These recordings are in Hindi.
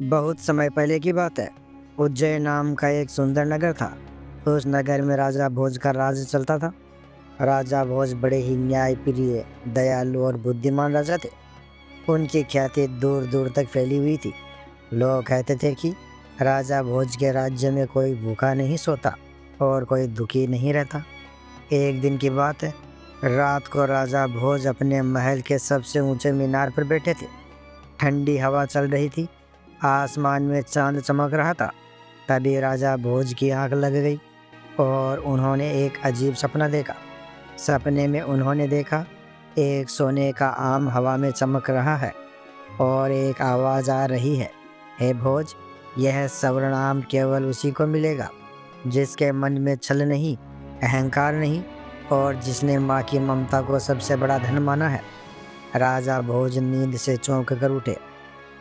बहुत समय पहले की बात है। उज्जैन नाम का एक सुंदर नगर था। उस नगर में राजा भोज का राज चलता था। राजा भोज बड़े ही न्यायप्रिय, दयालु और बुद्धिमान राजा थे। उनकी ख्याति दूर दूर तक फैली हुई थी। लोग कहते थे कि राजा भोज के राज्य में कोई भूखा नहीं सोता और कोई दुखी नहीं रहता। एक दिन की बात है। रात को राजा भोज अपने महल के सबसे ऊंचे मीनार पर बैठे थे। ठंडी हवा चल रही थी। आसमान में चांद चमक रहा था। तभी राजा भोज की आंख लग गई और उन्होंने एक अजीब सपना देखा। सपने में उन्होंने देखा एक सोने का आम हवा में चमक रहा है और एक आवाज़ आ रही है, हे भोज, यह स्वर्ण आम केवल उसी को मिलेगा जिसके मन में छल नहीं, अहंकार नहीं और जिसने माँ की ममता को सबसे बड़ा धन माना है। राजा भोज नींद से चौंक कर उठे।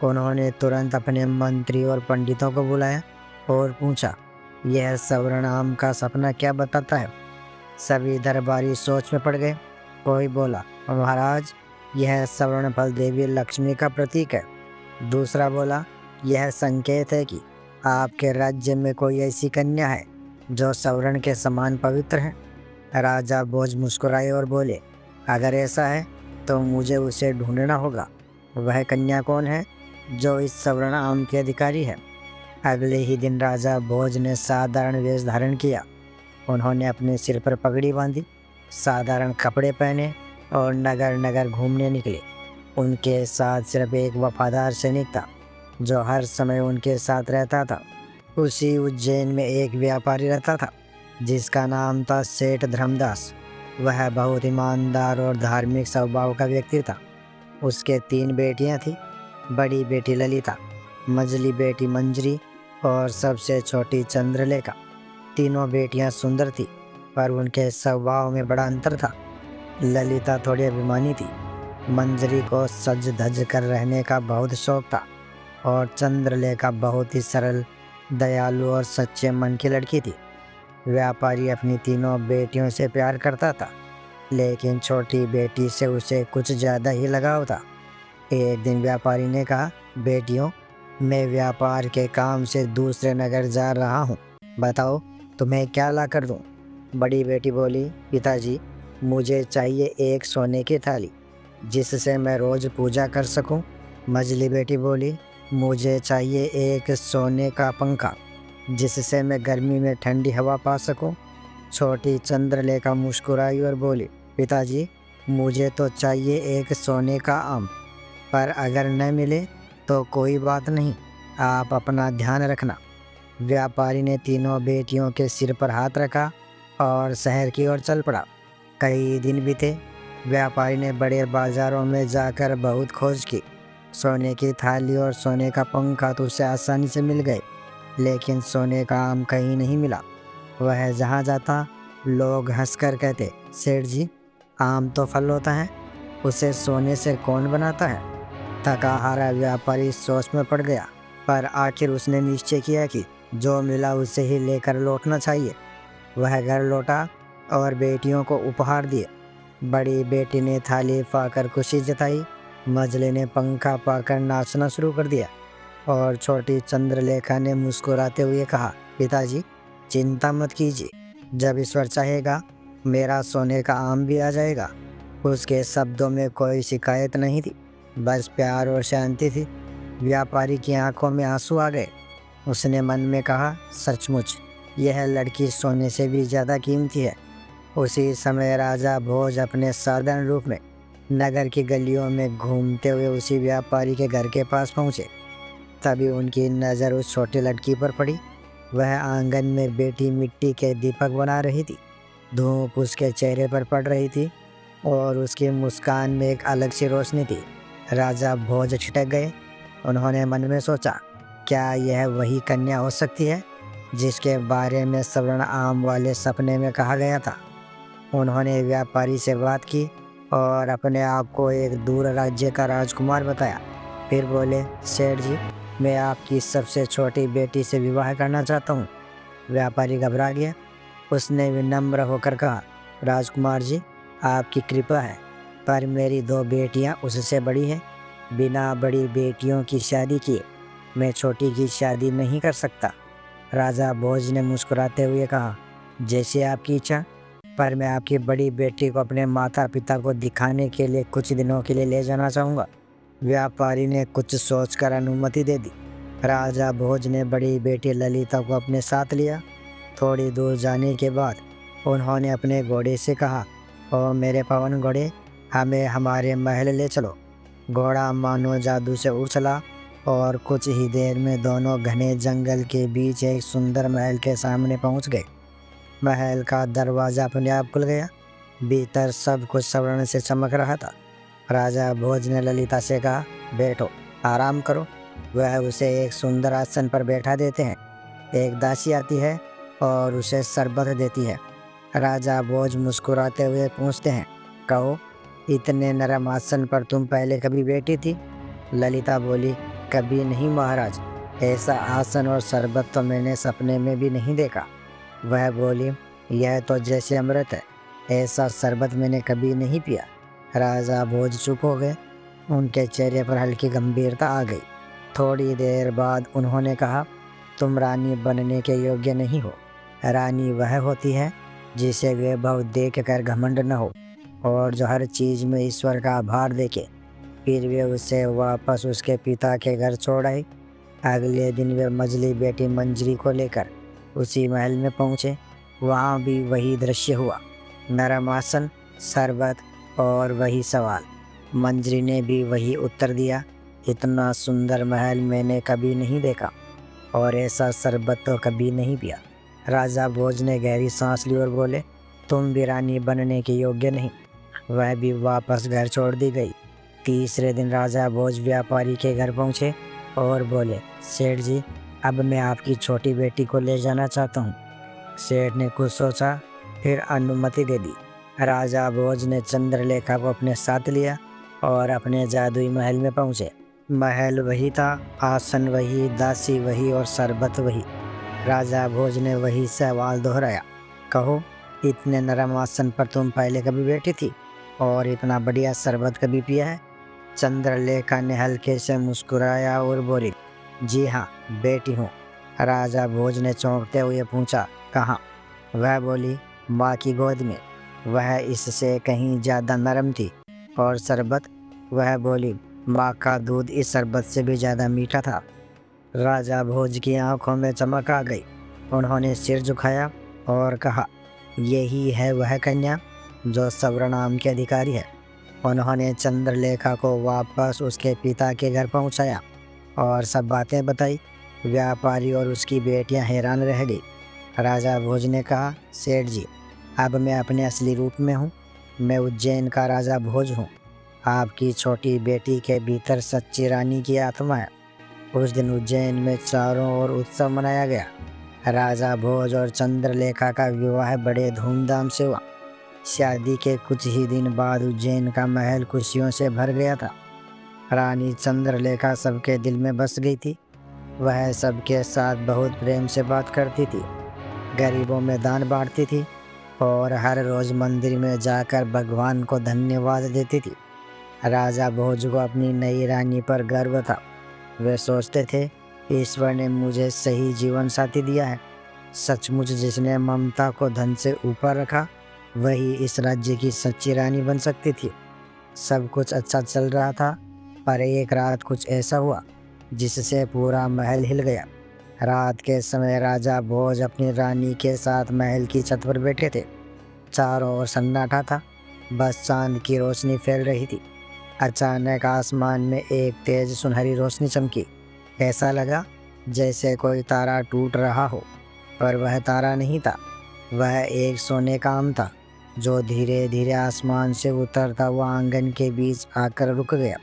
उन्होंने तुरंत अपने मंत्री और पंडितों को बुलाया और पूछा, यह स्वर्ण आम का सपना क्या बताता है। सभी दरबारी सोच में पड़ गए। कोई बोला, महाराज, यह स्वर्ण फल देवी लक्ष्मी का प्रतीक है। दूसरा बोला, यह संकेत है कि आपके राज्य में कोई ऐसी कन्या है जो स्वर्ण के समान पवित्र है। राजा भोज मुस्कुराए और बोले, अगर ऐसा है तो मुझे उसे ढूंढना होगा। वह कन्या कौन है जो इस स्वर्ण आम की अधिकारी है। अगले ही दिन राजा भोज ने साधारण वेश धारण किया। उन्होंने अपने सिर पर पगड़ी बांधी, साधारण कपड़े पहने और नगर नगर घूमने निकले। उनके साथ सिर्फ एक वफादार सैनिक था जो हर समय उनके साथ रहता था। उसी उज्जैन में एक व्यापारी रहता था जिसका नाम था सेठ धर्मदास। वह बहुत ईमानदार और धार्मिक स्वभाव का व्यक्ति था। उसके 3 बेटियां थीं। बड़ी बेटी ललिता, मझली बेटी मंजरी और सबसे छोटी चंद्रलेखा। तीनों बेटियां सुंदर थीं, पर उनके स्वभाव में बड़ा अंतर था। ललिता थोड़ी अभिमानी थी। मंजरी को सज धज कर रहने का बहुत शौक था और चंद्रलेखा बहुत ही सरल, दयालु और सच्चे मन की लड़की थी। व्यापारी अपनी तीनों बेटियों से प्यार करता था, लेकिन छोटी बेटी से उसे कुछ ज़्यादा ही लगाव था। एक दिन व्यापारी ने कहा, बेटियों, मैं व्यापार के काम से दूसरे नगर जा रहा हूँ। बताओ तुम्हें क्या ला कर दूँ। बड़ी बेटी बोली, पिताजी, मुझे चाहिए एक सोने की थाली जिससे मैं रोज़ पूजा कर सकूँ। मझली बेटी बोली, मुझे चाहिए एक सोने का पंखा जिससे मैं गर्मी में ठंडी हवा पा सकूँ। छोटी चंद्रलेखा मुस्कुराई और बोली, पिताजी, मुझे तो चाहिए एक सोने का आम, पर अगर न मिले तो कोई बात नहीं, आप अपना ध्यान रखना। व्यापारी ने तीनों बेटियों के सिर पर हाथ रखा और शहर की ओर चल पड़ा। कई दिन बीते। व्यापारी ने बड़े बाजारों में जाकर बहुत खोज की। सोने की थाली और सोने का पंखा तो उसे आसानी से मिल गए, लेकिन सोने का आम कहीं नहीं मिला। वह जहाँ जाता लोग हंसकर कहते, सेठ जी, आम तो फल होता है, उसे सोने से कौन बनाता है। थका हारा व्यापारी सोच में पड़ गया, पर आखिर उसने निश्चय किया कि जो मिला उसे ही लेकर लौटना चाहिए। वह घर लौटा और बेटियों को उपहार दिए। बड़ी बेटी ने थाली पाकर खुशी जताई, मझले ने पंखा पाकर नाचना शुरू कर दिया और छोटी चंद्रलेखा ने मुस्कुराते हुए कहा, पिताजी, चिंता मत कीजिए, जब ईश्वर चाहेगा मेरा सोने का आम भी आ जाएगा। उसके शब्दों में कोई शिकायत नहीं थी, बस प्यार और शांति थी। व्यापारी की आंखों में आंसू आ गए। उसने मन में कहा, सचमुच यह लड़की सोने से भी ज़्यादा कीमती है। उसी समय राजा भोज अपने साधारण रूप में नगर की गलियों में घूमते हुए उसी व्यापारी के घर के पास पहुँचे। तभी उनकी नज़र उस छोटी लड़की पर पड़ी। वह आंगन में बैठी मिट्टी के दीपक बना रही थी। धूप उसके चेहरे पर पड़ रही थी और उसकी मुस्कान में एक अलग सी रोशनी थी। राजा भोज छिटक गए। उन्होंने मन में सोचा, क्या यह वही कन्या हो सकती है जिसके बारे में स्वर्ण आम वाले सपने में कहा गया था। उन्होंने व्यापारी से बात की और अपने आप को एक दूर राज्य का राजकुमार बताया। फिर बोले, सेठ जी, मैं आपकी सबसे छोटी बेटी से विवाह करना चाहता हूँ। व्यापारी घबरा गया। उसने विनम्र होकर कहा, राजकुमार जी, आपकी कृपा है, पर मेरी 2 बेटियाँ उससे बड़ी हैं। बिना बड़ी बेटियों की शादी किए मैं छोटी की शादी नहीं कर सकता। राजा भोज ने मुस्कुराते हुए कहा, जैसे आपकी इच्छा, पर मैं आपकी बड़ी बेटी को अपने माता पिता को दिखाने के लिए कुछ दिनों के लिए ले जाना चाहूँगा। व्यापारी ने कुछ सोचकर अनुमति दे दी। राजा भोज ने बड़ी बेटी ललिता को अपने साथ लिया। थोड़ी दूर जाने के बाद उन्होंने अपने घोड़े से कहा, ओ मेरे पवन घोड़े, हमें हमारे महल ले चलो। घोड़ा मानो जादू से उछला और कुछ ही देर में दोनों घने जंगल के बीच एक सुंदर महल के सामने पहुंच गए। महल का दरवाज़ा अपने आप खुल गया। भीतर सब कुछ स्वर्ण से चमक रहा था। राजा भोज ने ललिता से कहा, बैठो, आराम करो। वह उसे एक सुंदर आसन पर बैठा देते हैं। एक दासी आती है और उसे शरबत देती है। राजा भोज मुस्कुराते हुए पूछते हैं, कहो, इतने नरम आसन पर तुम पहले कभी बैठी थी? ललिता बोली, कभी नहीं महाराज, ऐसा आसन और शरबत तो मैंने सपने में भी नहीं देखा। वह बोली, यह तो जैसे अमृत है, ऐसा शरबत मैंने कभी नहीं पिया। राजा भोज चुप हो गए। उनके चेहरे पर हल्की गंभीरता आ गई। थोड़ी देर बाद उन्होंने कहा, तुम रानी बनने के योग्य नहीं हो। रानी वह होती है जिसे वैभव देख कर घमंड न हो और जो हर चीज़ में ईश्वर का आभार देखे। फिर वे उसे वापस उसके पिता के घर छोड़ आई। अगले दिन वे मजली बेटी मंजरी को लेकर उसी महल में पहुँचे। वहाँ भी वही दृश्य हुआ, नरम आसन, शरबत और वही सवाल। मंजरी ने भी वही उत्तर दिया, इतना सुंदर महल मैंने कभी नहीं देखा और ऐसा शरबत तो कभी नहीं पिया। राजा भोज ने गहरी सांस ली और बोले, तुम भी रानी बनने के योग्य नहीं। वह भी वापस घर छोड़ दी गई। तीसरे दिन राजा भोज व्यापारी के घर पहुँचे और बोले, सेठ जी, अब मैं आपकी छोटी बेटी को ले जाना चाहता हूँ। सेठ ने कुछ सोचा, फिर अनुमति दे दी। राजा भोज ने चंद्रलेखा को अपने साथ लिया और अपने जादुई महल में पहुँचे। महल वही था, आसन वही, दासी वही और शरबत वही। राजा भोज ने वही सवाल दोहराया, कहो, इतने नरम आसन पर तुम पहले कभी बैठी थी और इतना बढ़िया शरबत कभी पिया है? चंद्रलेखा ने हल्के से मुस्कुराया और बोली, जी हाँ, बेटी हूँ। राजा भोज ने चौंकते हुए पूछा, कहाँ? वह बोली, माँ की गोद में। वह इससे कहीं ज़्यादा नरम थी। और शरबत? वह बोली, माँ का दूध इस शरबत से भी ज़्यादा मीठा था। राजा भोज की आंखों में चमक आ गई। उन्होंने सिर झुकाया और कहा, यही है वह कन्या जो स्वर्णाम के अधिकारी है। उन्होंने चंद्रलेखा को वापस उसके पिता के घर पहुंचाया और सब बातें बताई। व्यापारी और उसकी बेटियां हैरान रह गई। राजा भोज ने कहा, सेठ जी, अब मैं अपने असली रूप में हूँ। मैं उज्जैन का राजा भोज हूँ। आपकी छोटी बेटी के भीतर सच्ची रानी की आत्मा है। उस दिन उज्जैन में चारों ओर उत्सव मनाया गया। राजा भोज और चंद्रलेखा का विवाह बड़े धूमधाम से हुआ। शादी के कुछ ही दिन बाद उज्जैन का महल खुशियों से भर गया था। रानी चंद्रलेखा सबके दिल में बस गई थी। वह सबके साथ बहुत प्रेम से बात करती थी, गरीबों में दान बांटती थी और हर रोज़ मंदिर में जाकर भगवान को धन्यवाद देती थी। राजा भोज को अपनी नई रानी पर गर्व था। वे सोचते थे, ईश्वर ने मुझे सही जीवन साथी दिया है। सचमुच जिसने ममता को धन से ऊपर रखा, वही इस राज्य की सच्ची रानी बन सकती थी। सब कुछ अच्छा चल रहा था, पर एक रात कुछ ऐसा हुआ जिससे पूरा महल हिल गया। रात के समय राजा भोज अपनी रानी के साथ महल की छत पर बैठे थे। चारों ओर सन्नाटा था, बस चांद की रोशनी फैल रही थी। अचानक आसमान में एक तेज सुनहरी रोशनी चमकी। ऐसा लगा जैसे कोई तारा टूट रहा हो, पर वह तारा नहीं था। वह एक सोने का आम था जो धीरे धीरे आसमान से उतरता हुआ आंगन के बीच आकर रुक गया।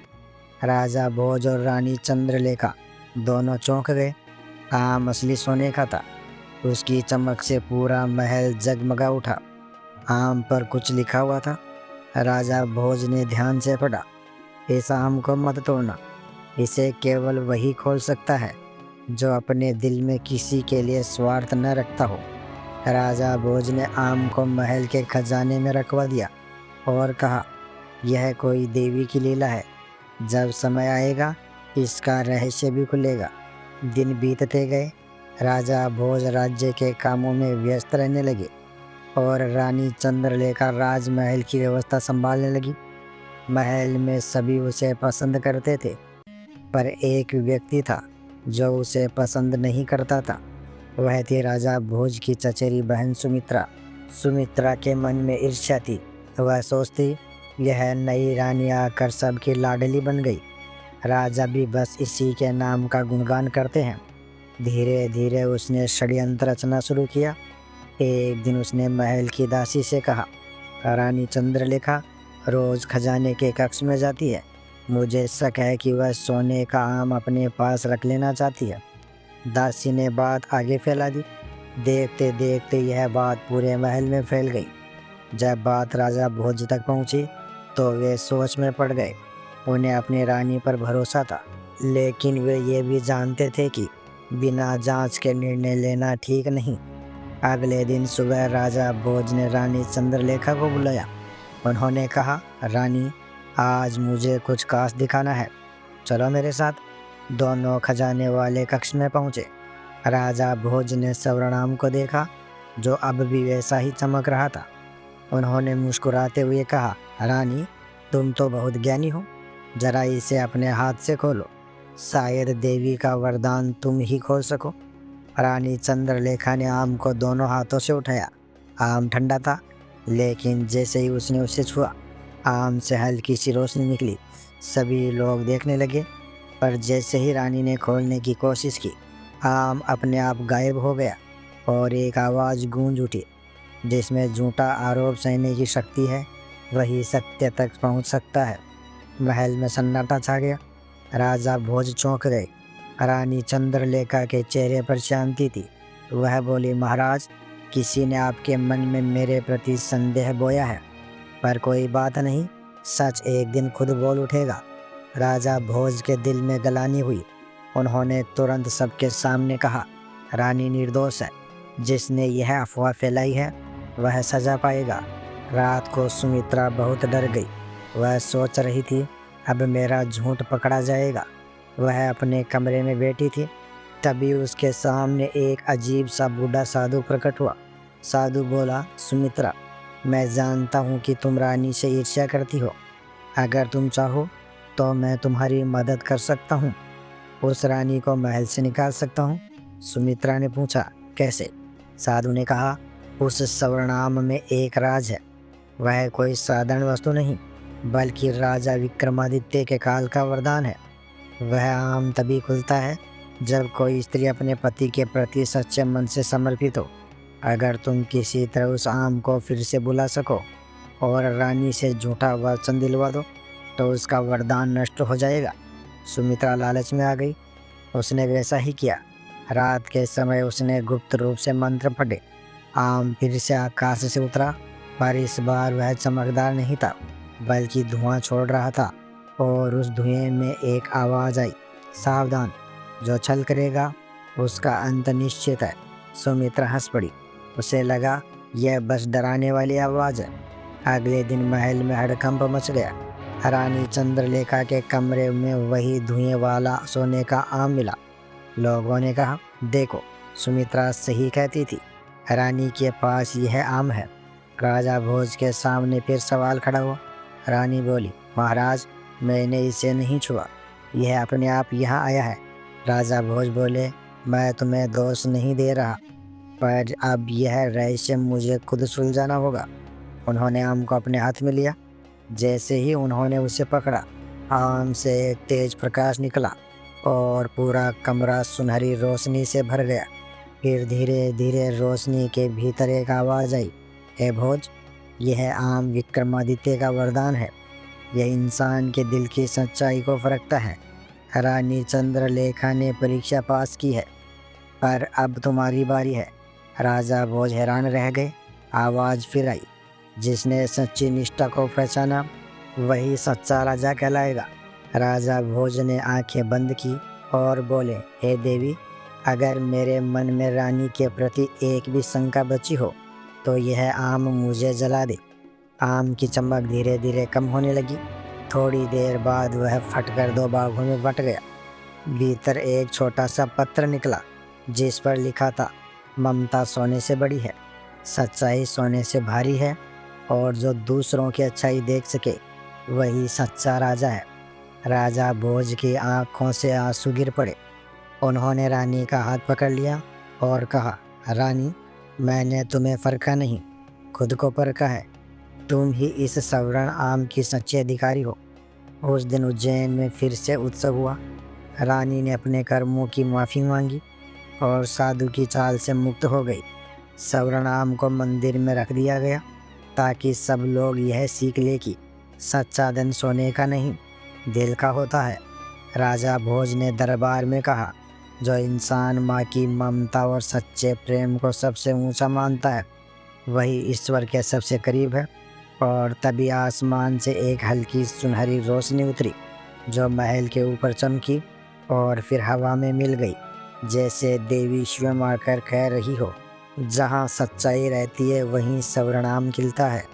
राजा भोज और रानी चंद्रलेखा दोनों चौंक गए। आम असली सोने का था। उसकी चमक से पूरा महल जगमगा उठा। आम पर कुछ लिखा हुआ था। राजा भोज ने ध्यान से पढ़ा, इस आम को मत तोड़ना, इसे केवल वही खोल सकता है जो अपने दिल में किसी के लिए स्वार्थ न रखता हो। राजा भोज ने आम को महल के खजाने में रखवा दिया और कहा, यह कोई देवी की लीला है। जब समय आएगा इसका रहस्य भी खुलेगा। दिन बीतते गए। राजा भोज राज्य के कामों में व्यस्त रहने लगे और रानी चंद्रलेखा राजमहल की व्यवस्था संभालने लगी। महल में सभी उसे पसंद करते थे, पर एक व्यक्ति था जो उसे पसंद नहीं करता था। वह थी राजा भोज की चचेरी बहन सुमित्रा। सुमित्रा के मन में ईर्ष्या थी। वह सोचती, यह नई रानी आकर सबकी लाडली बन गई। राजा भी बस इसी के नाम का गुणगान करते हैं। धीरे धीरे उसने षड्यंत्र रचना शुरू किया। एक दिन उसने महल की दासी से कहा, रानी चंद्रलेखा रोज खजाने के कक्ष में जाती है। मुझे शक है कि वह सोने का आम अपने पास रख लेना चाहती है। दासी ने बात आगे फैला दी। देखते देखते यह बात पूरे महल में फैल गई। जब बात राजा भोज तक पहुंची तो वे सोच में पड़ गए। उन्हें अपनी रानी पर भरोसा था, लेकिन वे ये भी जानते थे कि बिना जांच के निर्णय लेना ठीक नहीं। अगले दिन सुबह राजा भोज ने रानी चंद्रलेखा को बुलाया। उन्होंने कहा, रानी, आज मुझे कुछ खास दिखाना है, चलो मेरे साथ। दोनों खजाने वाले कक्ष में पहुंचे। राजा भोज ने स्वर्णाम को देखा, जो अब भी वैसा ही चमक रहा था। उन्होंने मुस्कुराते हुए कहा, रानी, तुम तो बहुत ज्ञानी हो, जरा इसे अपने हाथ से खोलो। शायद देवी का वरदान तुम ही खोल सको। रानी चंद्रलेखा ने आम को दोनों हाथों से उठाया। आम ठंडा था, लेकिन जैसे ही उसने उसे छुआ, आम से हल्की सी रोशनी निकली। सभी लोग देखने लगे, पर जैसे ही रानी ने खोलने की कोशिश की, आम अपने आप गायब हो गया और एक आवाज़ गूंज उठी, जिसमें झूठा आरोप सहने की शक्ति है, वही सत्य तक पहुंच सकता है। महल में सन्नाटा छा गया। राजा भोज चौंक गए। रानी चंद्रलेखा के चेहरे पर शांति थी। वह बोली, महाराज, किसी ने आपके मन में मेरे प्रति संदेह बोया है, पर कोई बात नहीं, सच एक दिन खुद बोल उठेगा। राजा भोज के दिल में गलानी हुई। उन्होंने तुरंत सबके सामने कहा, रानी निर्दोष है। जिसने यह अफवाह फैलाई है वह सजा पाएगा। रात को सुमित्रा बहुत डर गई। वह सोच रही थी, अब मेरा झूठ पकड़ा जाएगा। वह अपने कमरे में बैठी थी। तभी उसके सामने एक अजीब सा बूढ़ा साधु प्रकट हुआ। साधु बोला, सुमित्रा, मैं जानता हूँ कि तुम रानी से ईर्ष्या करती हो। अगर तुम चाहो तो मैं तुम्हारी मदद कर सकता हूँ। उस रानी को महल से निकाल सकता हूँ। सुमित्रा ने पूछा, कैसे? साधु ने कहा, उस स्वर्णाम में एक राज है। वह कोई साधारण वस्तु नहीं, बल्कि राजा विक्रमादित्य के काल का वरदान है। वह आम तभी खुलता है जब कोई स्त्री अपने पति के प्रति सच्चे मन से समर्पित हो। अगर तुम किसी तरह उस आम को फिर से बुला सको और रानी से झूठा वचन दिलवा दो, तो उसका वरदान नष्ट हो जाएगा। सुमित्रा लालच में आ गई। उसने वैसा ही किया। रात के समय उसने गुप्त रूप से मंत्र पढ़े। आम फिर से आकाश से उतरा, पर इस बार वह चमकदार नहीं था, बल्कि धुआं छोड़ रहा था। और उस धुएं में एक आवाज़ आई, सावधान, जो छल करेगा उसका अंत निश्चित है। सुमित्रा हंस पड़ी। उसे लगा यह बस डराने वाली आवाज़ है। अगले दिन महल में हड़कंप मच गया। रानी चंद्रलेखा के कमरे में वही धुएं वाला सोने का आम मिला। लोगों ने कहा, देखो, सुमित्रा सही कहती थी, रानी के पास यह आम है। राजा भोज के सामने फिर सवाल खड़ा हुआ। रानी बोली, महाराज, मैंने इसे नहीं छुआ, यह अपने आप यहाँ आया है। राजा भोज बोले, मैं तुम्हें दोष नहीं दे रहा, पर अब यह रहस्य मुझे खुद सुलझाना होगा। उन्होंने आम को अपने हाथ में लिया। जैसे ही उन्होंने उसे पकड़ा, आम से एक तेज प्रकाश निकला और पूरा कमरा सुनहरी रोशनी से भर गया। फिर धीरे धीरे रोशनी के भीतर एक आवाज़ आई, हे भोज, यह आम विक्रमादित्य का वरदान है। यह इंसान के दिल की सच्चाई को फरकता है। रानी चंद्रलेखा ने परीक्षा पास की है, पर अब तुम्हारी बारी है। राजा भोज हैरान रह गए। आवाज़ फिर आई, जिसने सच्ची निष्ठा को पहचाना वही सच्चा राजा कहलाएगा। राजा भोज ने आंखें बंद की और बोले, हे देवी, अगर मेरे मन में रानी के प्रति एक भी शंका बची हो तो यह आम मुझे जला दे। आम की चमक धीरे धीरे कम होने लगी। थोड़ी देर बाद वह फटकर दो भागों में बट गया। भीतर एक छोटा सा पत्र निकला जिस पर लिखा था, ममता सोने से बड़ी है, सच्चाई सोने से भारी है, और जो दूसरों की अच्छाई देख सके वही सच्चा राजा है। राजा भोज की आंखों से आंसू गिर पड़े। उन्होंने रानी का हाथ पकड़ लिया और कहा, रानी, मैंने तुम्हें परखा नहीं, खुद को परखा है। तुम ही इस सवर्ण आम की सच्ची अधिकारी हो। उस दिन उज्जैन में फिर से उत्सव हुआ। रानी ने अपने कर्मों की माफ़ी मांगी और साधु की चाल से मुक्त हो गई। सवर्ण आम को मंदिर में रख दिया गया ताकि सब लोग यह सीख ले कि सच्चा धन सोने का नहीं, दिल का होता है। राजा भोज ने दरबार में कहा, जो इंसान माँ की ममता और सच्चे प्रेम को सबसे ऊंचा मानता है वही ईश्वर के सबसे करीब है। और तभी आसमान से एक हल्की सुनहरी रोशनी उतरी जो महल के ऊपर चमकी और फिर हवा में मिल गई, जैसे देवी स्वयं आकर कह रही हो, जहाँ सच्चाई रहती है वहीं सवर्णाम खिलता है।